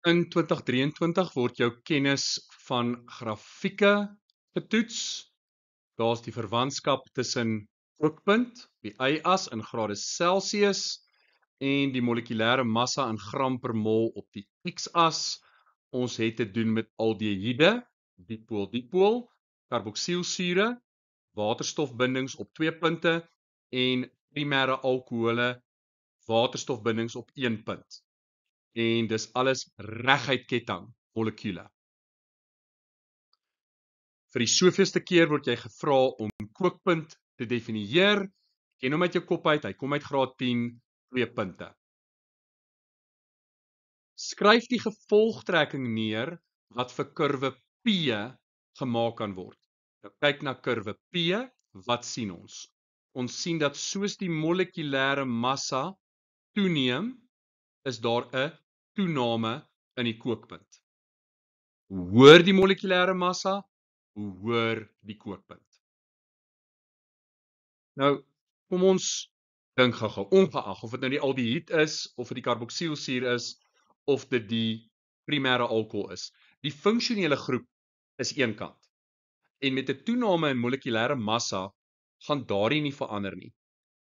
In 2023 word jou kennis van grafieke getoets. Daar's die verwantskap tussen kookpunt, die y-as in grade Celsius en die molekulêre massa in gram per mol op die x-as. Ons het te doen met aldehiede, dipool, karboksielsure, waterstofbindings op 2 punte en primêre alkohole, waterstofbindings op 1 punt. En dis alles reguit ketting molekule. Vir die soveelste keer word jy gevra om kookpunt te definieer. Ken hom uit jou kop uit, hy kom uit graad 10, 2 punte. Skryf die gevolgtrekking neer wat vir kurwe P gemaak kan word. Nou kyk na kurwe P, wat sien ons? Ons sien dat soos die molekulêre massa toeneem, is daar 'n toename in die kookpunt. Hoe hoër die molekulêre massa, hoe hoër die kookpunt. Nou, kom ons dink gou-gou, ongeag of dit nou die aldehied is, of dit die karboksielsuur is, of dit die primêre alkohol is. Die funksionele groep is een kant. En met 'n toename in molekulêre massa gaan daardie nie verander nie.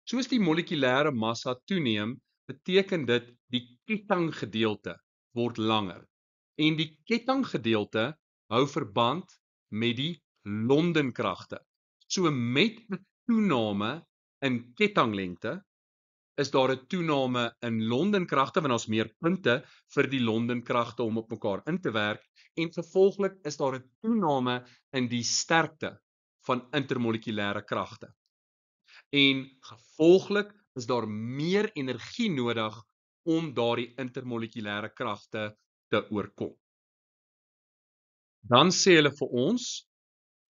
Soos die molekulêre massa toeneem, beteken dit die kettinggedeelte word langer. En die kettinggedeelte hou verband met die Londenkragte. So met 'n toename in kettinglengte is daar 'n toename in Londenkragte, want daar's meer punte vir die Londenkragte om op mekaar in te werk, en gevolglik is daar 'n toename in die sterkte van intermolekulêre kragte. En gevolglik is daar meer energie nodig om daardie intermolekulêre kragte te oorkom. Dan sê hulle vir ons,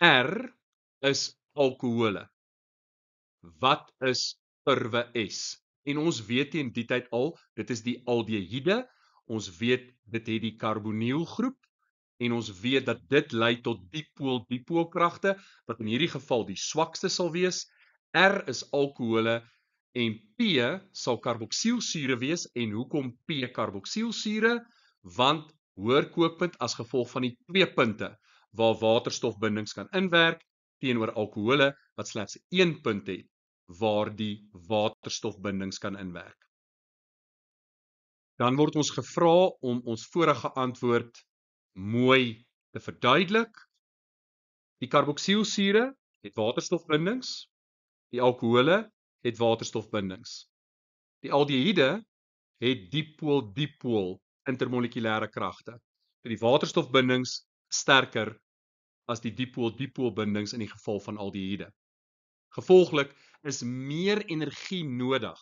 R is alkohole. Wat is kurwe S? En ons weet teen die tyd al, dit is die aldehiede, ons weet dit het die karbonielgroep, en ons weet dat dit lei tot dipool-dipoolkragte, wat in hierdie geval die swakste sal wees. R is alkohole en P sal karboksielsure wees. En hoekom P karboksielsure? Want hoër kookpunt as gevolg van die 2 punte waar waterstofbindings kan inwerk teenoor alkohole wat slegs 1 punt het waar die waterstofbindings kan inwerk. Dan word ons gevra om ons vorige antwoord mooi te verduidelik. Die karboksielsure het waterstofbindings, die alkohole het waterstofbindings. Die aldehiede het dipool-dipool intermolekulêre kragte. Die waterstofbindings sterker as die dipool-dipool bindings in die geval van aldehiede. Gevolglik is meer energie nodig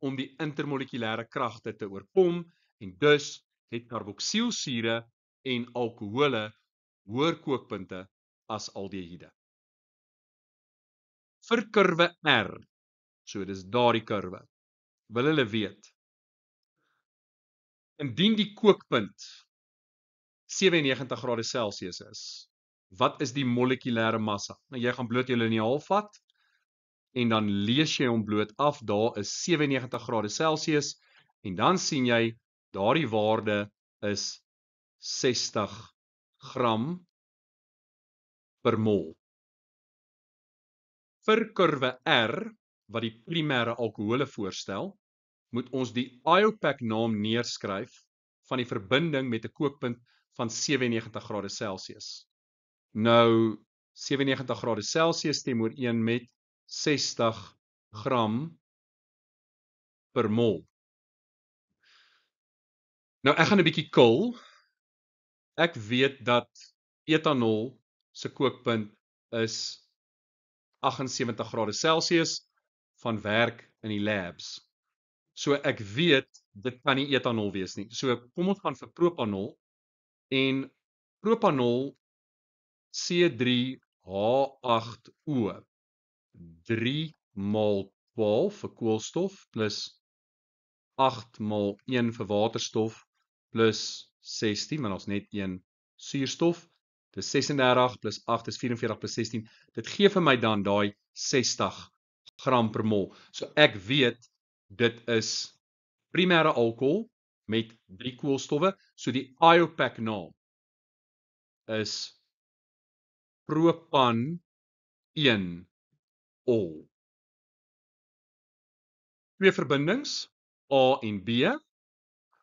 om die intermolekulêre kragte te oorkom, en dus het karboksielsure en alkohole hoër kookpunte as aldehiede. Vir kurwe R, so dis daardie kurwe, wil hulle weet, indien die kookpunt 97 grade Celsius is, wat is die molekulêre massa? Nou jy gaan bloot jou liniaal vat, en dan lees jy hom bloot af, daar is 97 grade Celsius, en dan sien jy, daardie waarde is 60 gram per mol. Vir kurwe R, wat die primêre alkohole voorstel, moet ons die IUPAC naam neerskryf van die verbinding met 'n kookpunt van 97 grade Celsius. Nou, 97 grade Celsius stem ooreen met 60 gram per mol. Nou, ek gaan 'n bietjie kil. Ek weet dat etanol se kookpunt is 78 grade Celsius van werk in die labs. So ek weet, dit kan nie etanol wees nie. So kom ons gaan vir propanol, en propanol C3H8O, 3 maal 12 vir koolstof, plus 8 maal 1 vir waterstof, plus 16, maar ons net 1 suurstof, dis 36 plus 8 is 44 plus 16, dit gee vir my dan daai 60 gram per mol. So ek weet, dit is primêre alkohol met 3 koolstowwe, so die IUPAC naam is propan 1-ol. Twee verbindings, A en B,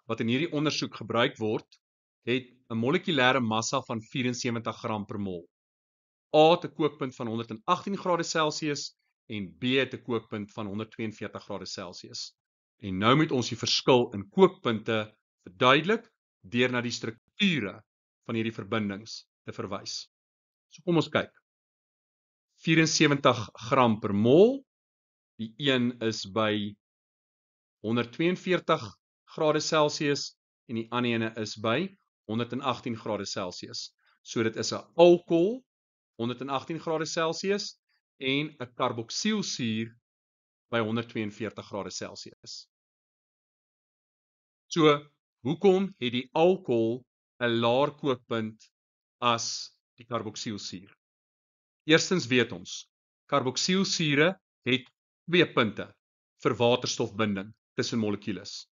wat in hierdie ondersoek gebruik word, het 'n molekulêre massa van 74 gram per mol. A het 'n kookpunt van 118 grade Celsius en B het 'n kookpunt van 142 grade Celsius. En nou moet ons die verskil in kookpunte verduidelik deur na die strukture van hierdie verbindings te verwys. So kom ons kyk. 74 gram per mol, die een is by 142 grade Celsius en die ander ene is by 118 grade Celsius. So dit is 'n alkohol 118 grade Celsius en 'n karboksielsuur by 142 grade Celsius. So, hoekom het die alkohol 'n laer kookpunt as die karboksielsuur? Eerstens weet ons, karboksielsure het 2 punte vir waterstofbinding tussen molekules,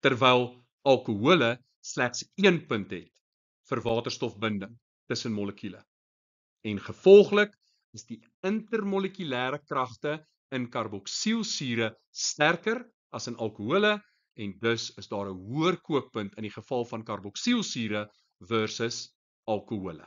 terwyl alkohole slegs 1 punt het vir waterstofbinding tussen molekule. En gevolglik is die intermolekulêre kragte in karboksielsure sterker as in alkohole en dus is daar 'n hoër kookpunt in die geval van karboksielsure versus alkohole.